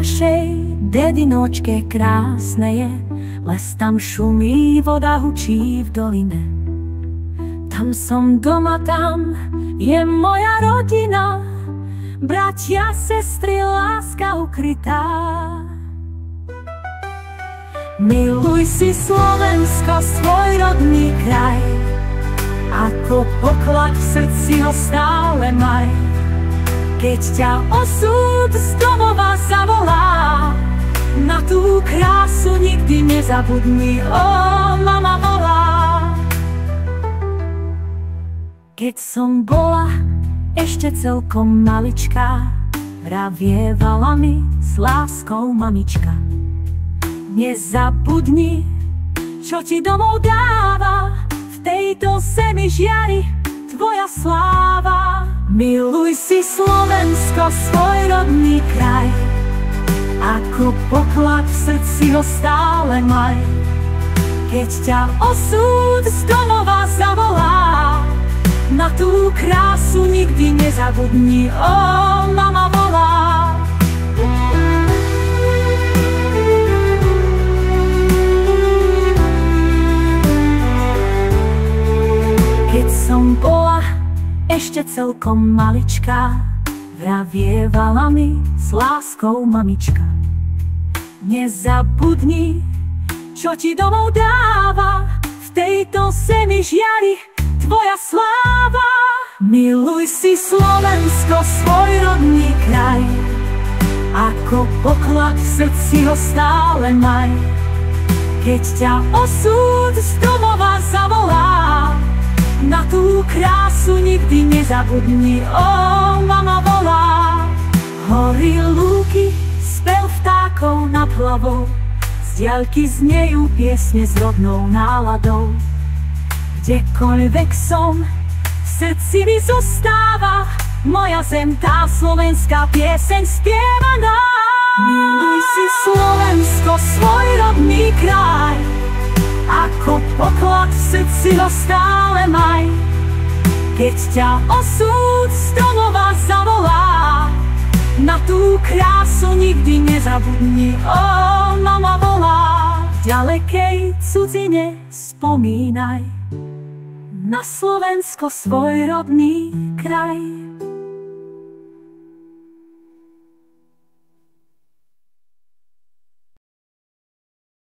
našej dedinočke krásne je, les tam šumí, voda hučí v doline. Tam som doma, tam je moja rodina, bratia, sestry, láska ukrytá. Miluj si Slovensko, svoj rodný kraj, ako poklad v srdci ho stále maj. Keď ťa osud z domova zavolá, na tú krásu nikdy nezabudni, ó, mama volá. Keď som bola ešte celkom maličká, vravievala mi s láskou mamička: nezabudni, čo ti domov dáva, v tejto zemi žiari tvoja sláva. Miluj si Slovensko, svoj rodný kraj, ako poklad v srdci ho stále maj. Keď ťa osud z domova zavolá, na tú krásu nikdy nezabudni, ó, mama volá. Keď som bola ešte celkom maličká, vravievala mi s láskou mamička: nezabudni, čo ti domov dáva, v tejto zemi žiari tvoja sláva. Miluj si Slovensko, svoj rodný kraj, ako poklad v srdci ho stále maj. Keď ťa osud z domova zavolá, na tú krásu nikdy nezabudni, ó, mama volá. Hory, lúky, spev vtákov nad hlavou, z diaľky znejú piesne s rodnou náladou. Kdekoľvek som, v srdci mi zostáva moja zem, tá slovenská pieseň spievaná. Miluj si Slovensko, svoj rodný kraj, ako poklad v srdci ho stále maj. Keď ťa osud z domova zavolá, na tú krásu nikdy nezabudni, ó, mama volá. V ďalekej cudzine spomínaj na Slovensko, svoj rodný kraj.